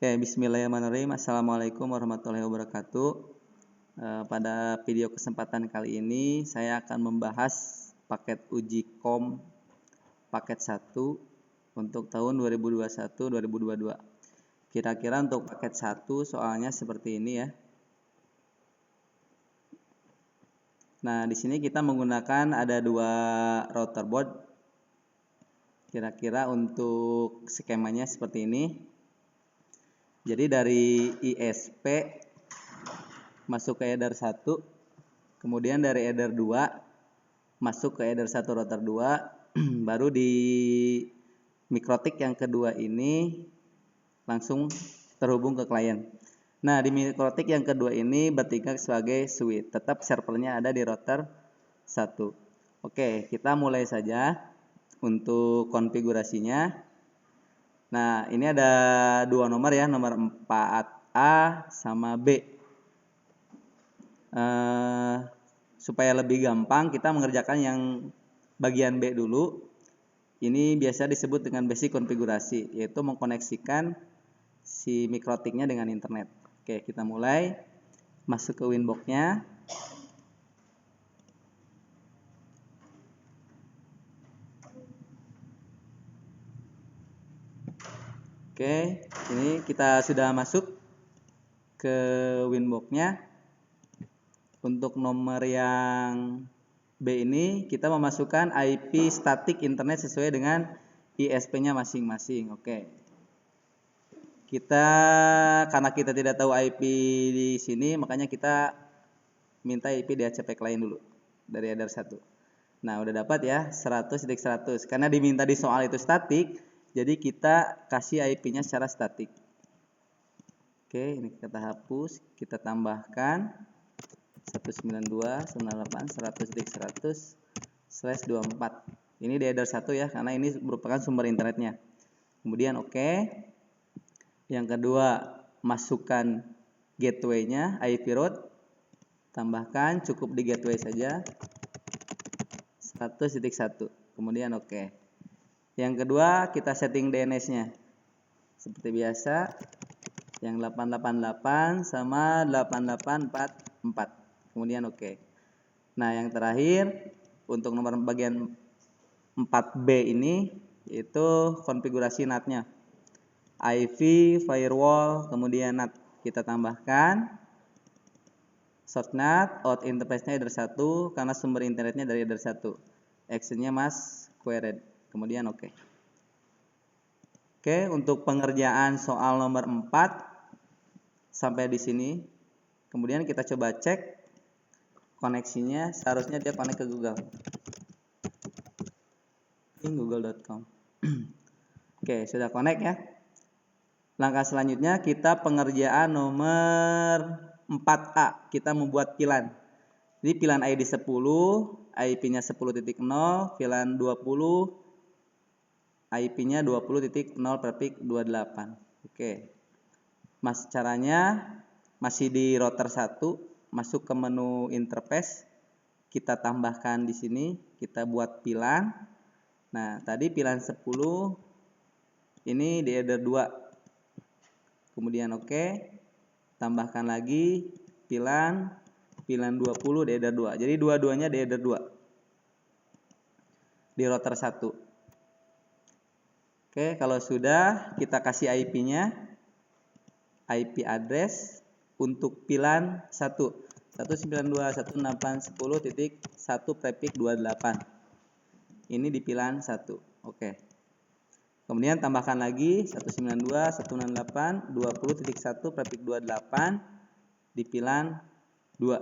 Oke, bismillahirrahmanirrahim. Assalamualaikum warahmatullahi wabarakatuh. Pada video kesempatan kali ini saya akan membahas paket uji KOM paket 1 untuk tahun 2021-2022. Kira-kira untuk paket 1 soalnya seperti ini ya. Nah, di sini kita menggunakan ada 2 router board. Kira-kira untuk skemanya seperti ini. Jadi dari ISP masuk ke header 1, kemudian dari header 2 masuk ke header 1 router 2, baru di mikrotik yang kedua ini langsung terhubung ke klien. Nah, di mikrotik yang kedua ini bertindak sebagai switch, tetap servernya ada di router 1. Oke, kita mulai saja untuk konfigurasinya. Nah, ini ada 2 nomor ya, nomor 4A sama B. Supaya lebih gampang kita mengerjakan yang bagian B dulu. Ini biasa disebut dengan basic konfigurasi, yaitu mengkoneksikan si mikrotiknya dengan internet. Oke, kita mulai. Masuk ke Winbox-nya. Oke, ini kita sudah masuk ke Winbox-nya. Untuk nomor yang B ini kita memasukkan IP static internet sesuai dengan ISP-nya masing-masing. Oke. Karena kita tidak tahu IP di sini, makanya kita minta IP DHCP klien dulu dari header 1. Nah, udah dapat ya 100.100. Karena diminta di soal itu statik, jadi kita kasih IP-nya secara statik. Oke, ini kita hapus, kita tambahkan 192.168.100.100/24. Ini di header 1 ya, karena ini merupakan sumber internetnya. Kemudian oke. Yang kedua, masukkan gateway-nya, IP route. Tambahkan, cukup di gateway saja. 100.1. Kemudian oke. Yang kedua, kita setting DNS-nya. Seperti biasa, yang 888 sama 8844. Kemudian oke. Nah, yang terakhir untuk nomor bagian 4B ini yaitu konfigurasi NAT-nya. IV, firewall, kemudian NAT kita tambahkan. Short NAT, out interface-nya header 1 karena sumber internetnya dari header 1. Action-nya mas queried. Kemudian oke. Oke, untuk pengerjaan soal nomor 4 sampai di sini. Kemudian kita coba cek koneksinya, seharusnya dia connect ke Google. google.com. Oke, sudah connect ya. Langkah selanjutnya kita pengerjaan nomor 4A. Kita membuat VLAN. Jadi VLAN ID 10, IP-nya 10.0, VLAN 20, IP-nya 20.0/28. Oke. Caranya masih di router 1, masuk ke menu interface, kita tambahkan di sini, kita buat VLAN. Nah, tadi VLAN 10 ini di header 2. Kemudian oke. Tambahkan lagi VLAN 20 di header 2. Jadi dua-duanya di header 2. Di router 1. Oke, kalau sudah kita kasih IP-nya, IP address untuk VLAN 1, 192.168.10.1/28. Ini di VLAN 1. Oke. Kemudian tambahkan lagi 192.168.20.1/28 di VLAN 2.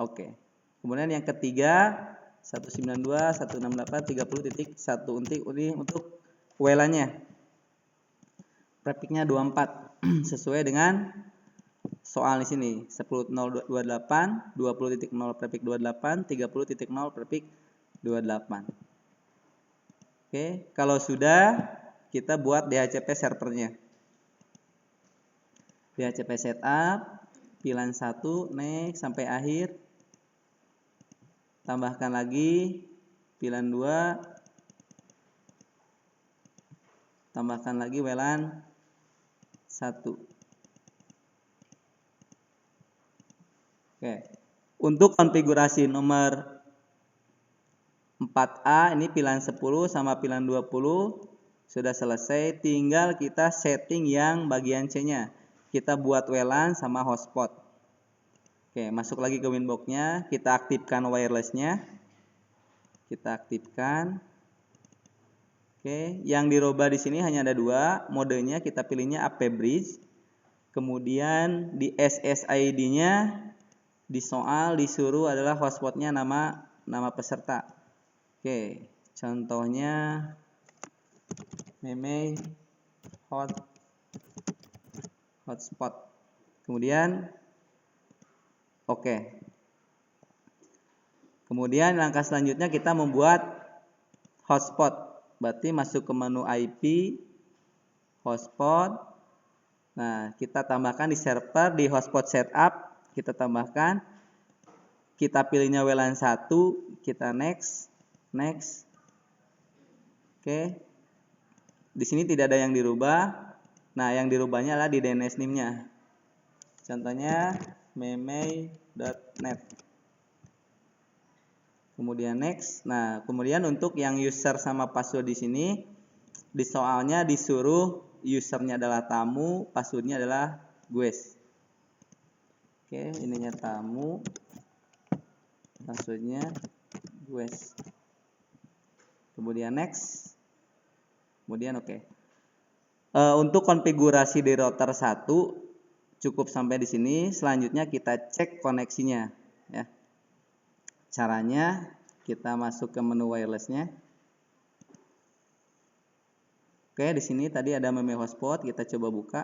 Oke. Kemudian yang ketiga 192.168.30.1 untuk WLAN-nya. Prefix-nya 24 sesuai dengan soal di sini 10.028 20.0 prefix 28 30.0 prefix 28. Oke, kalau sudah kita buat DHCP servernya. DHCP setup, VLAN 1 next sampai akhir. Tambahkan lagi VLAN 2. Tambahkan lagi WLAN 1. Oke. Untuk konfigurasi nomor 4A ini pilihan 10 sama pilihan 20 sudah selesai, tinggal kita setting yang bagian C-nya. Kita buat WLAN sama hotspot. Oke, masuk lagi ke Winbox-nya, kita aktifkan wireless-nya. Kita aktifkan. Oke, yang dirubah di sini hanya ada 2, modenya kita pilihnya AP Bridge. Kemudian di SSID-nya di soal disuruh adalah hotspotnya nama peserta. Oke, contohnya meme hotspot. Kemudian oke. Kemudian langkah selanjutnya kita membuat hotspot. Berarti masuk ke menu IP, hotspot. Nah, kita tambahkan di server, di hotspot setup, kita tambahkan. Kita pilihnya WLAN 1, kita next. Oke. Di sini tidak ada yang dirubah. Nah, yang dirubahnya adalah di DNS name-nya. Contohnya meme.net. Kemudian next. Nah, kemudian untuk yang user sama password di sini di soalnya disuruh usernya adalah tamu, passwordnya adalah guys. Oke, ininya tamu, passwordnya guys. Kemudian next. Kemudian oke. Untuk konfigurasi di router 1 cukup sampai di sini. Selanjutnya kita cek koneksinya ya. Caranya kita masuk ke menu wireless-nya. Oke, di sini tadi ada meme hotspot, kita coba buka.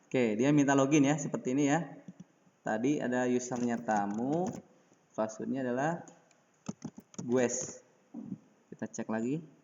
Oke, dia minta login ya, seperti ini ya. Tadi ada usernya tamu, passwordnya adalah guys. Kita cek lagi.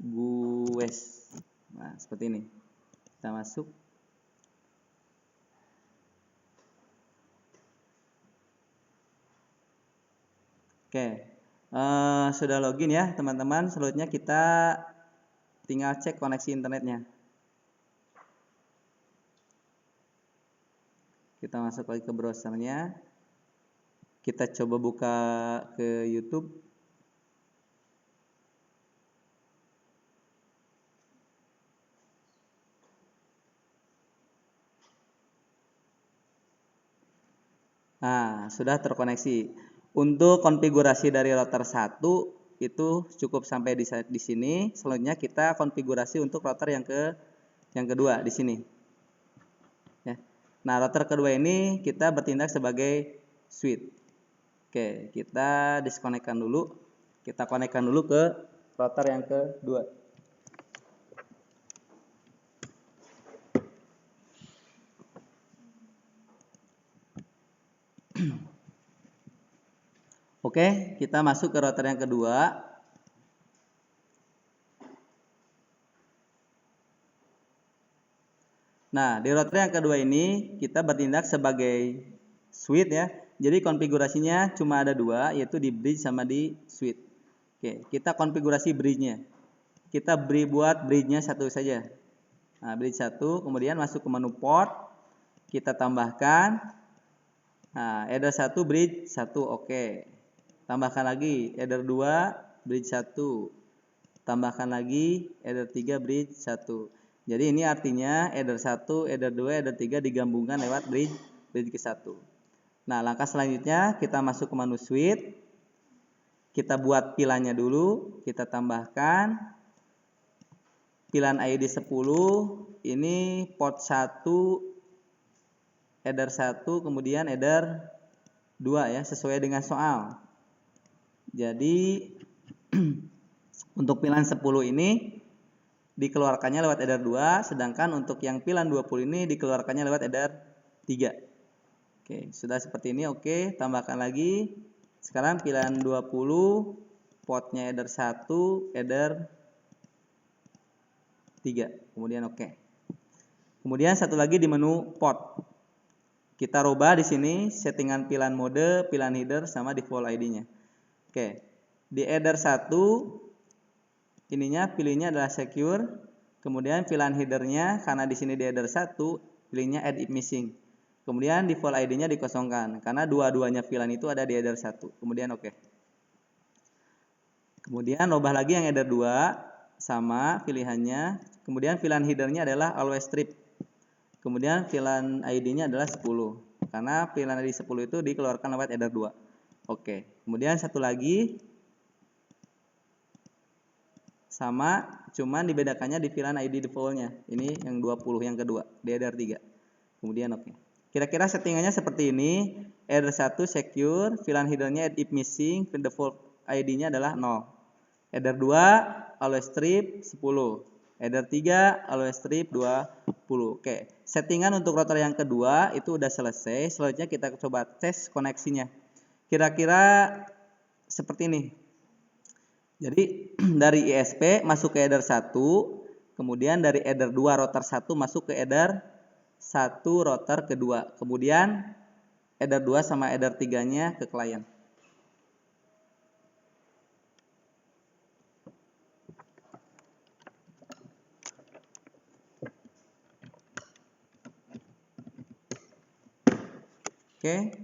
Guys. Nah, seperti ini. Kita masuk. Oke, sudah login ya teman-teman. Selanjutnya kita tinggal cek koneksi internetnya. Kita masuk lagi ke browsernya. Kita coba buka ke YouTube. Nah, sudah terkoneksi. Untuk konfigurasi dari router 1 itu cukup sampai di sini. Selanjutnya kita konfigurasi untuk router yang kedua di sini. Ya. Nah, router kedua ini kita bertindak sebagai switch. Oke, kita diskonekkan dulu. Kita konekkan dulu ke router yang kedua. Oke, kita masuk ke router yang kedua. Nah, di router yang kedua ini kita bertindak sebagai switch ya. Jadi konfigurasinya cuma ada 2, yaitu di bridge sama di switch. Oke, kita konfigurasi bridge-nya. Kita buat bridge-nya 1 saja. Nah, bridge 1, kemudian masuk ke menu port. Kita tambahkan. Nah, header 1 bridge 1, oke. Tambahkan lagi header 2 bridge 1. Tambahkan lagi header 3 bridge 1. Jadi ini artinya header 1, header 2, header 3 digabungkan lewat bridge ke 1. Nah, langkah selanjutnya kita masuk ke menu switch. Kita buat pilannya dulu, kita tambahkan pilan ID 10, ini port 1, header 1, kemudian header 2 ya, sesuai dengan soal. Jadi untuk pilan 10 ini dikeluarkannya lewat header 2, sedangkan untuk yang pilan 20 ini dikeluarkannya lewat header 3. Oke, sudah seperti ini. Oke, tambahkan lagi. Sekarang pilan 20, portnya header 1, header 3. Kemudian oke. Kemudian satu lagi di menu port. Kita rubah di sini settingan VLAN mode, VLAN header sama default ID-nya. Oke. Di header 1 ininya pilihnya adalah secure. Kemudian VLAN header-nya karena di sini di header 1 pilihnya add if missing. Kemudian default ID-nya dikosongkan karena dua-duanya VLAN itu ada di header 1. Kemudian oke. Kemudian rubah lagi yang header 2 sama pilihannya. Kemudian VLAN header-nya adalah always strip. Kemudian VLAN ID-nya adalah 10. Karena VLAN ID 10 itu dikeluarkan lewat header 2. Oke. Kemudian satu lagi sama, cuman dibedakannya di VLAN ID default-nya. Ini yang 20 yang kedua di header 3. Kemudian oke. Kira-kira settingannya seperti ini. Header 1 secure, VLAN header-nya add if missing, default ID-nya adalah 0. Header 2 always strip 10. Header 3 always strip 20. Oke, settingan untuk router yang kedua itu udah selesai. Selanjutnya kita coba tes koneksinya. Kira-kira seperti ini. Jadi dari ISP masuk ke header 1, kemudian dari header 2 router 1 masuk ke header 1 router kedua. Kemudian header 2 sama header 3-nya ke klien. Oke,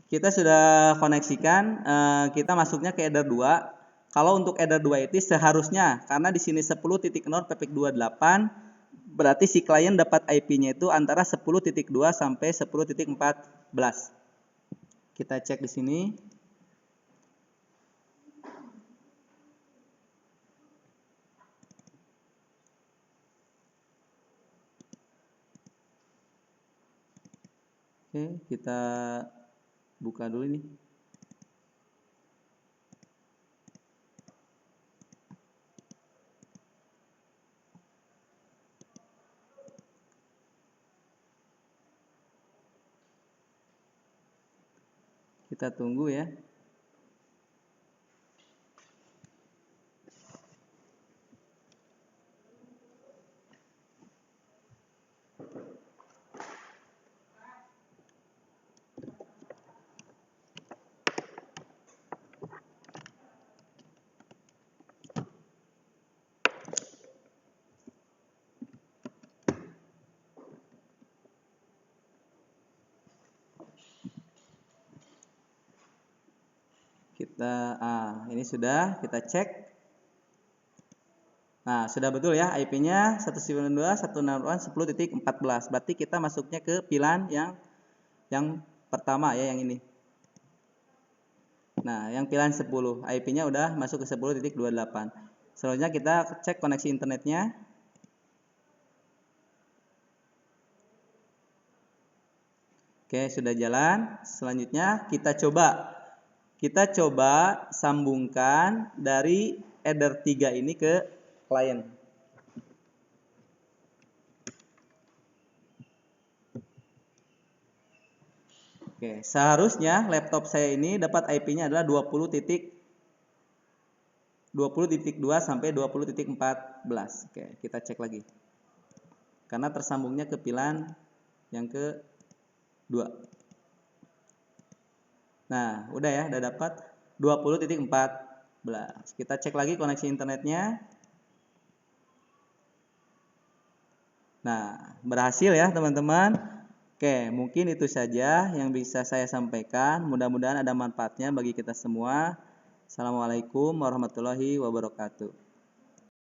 kita sudah koneksikan, kita masuknya ke header 2. Kalau untuk header 2 itu seharusnya, karena di sini 10.0 PPIK 28, berarti si klien dapat IP-nya itu antara 10.2 sampai 10.14. Kita cek di sini. Oke, kita buka dulu ini. Kita tunggu ya. Ini sudah kita cek. Nah, sudah betul ya, IP-nya 192.168.10.14. Berarti kita masuknya ke VLAN yang pertama ya, yang ini. Nah, yang VLAN 10, IP-nya udah masuk ke 10.28. Selanjutnya kita cek koneksi internetnya. Oke, sudah jalan. Selanjutnya kita coba sambungkan dari header 3 ini ke klien. Oke, seharusnya laptop saya ini dapat IP-nya adalah 20.2 sampai 20.14. Oke, kita cek lagi. Karena tersambungnya ke VLAN yang ke-2. Nah, udah ya, udah dapat 20.14. Kita cek lagi koneksi internetnya. Nah, berhasil ya teman-teman. Oke, mungkin itu saja yang bisa saya sampaikan. Mudah-mudahan ada manfaatnya bagi kita semua. Assalamualaikum warahmatullahi wabarakatuh.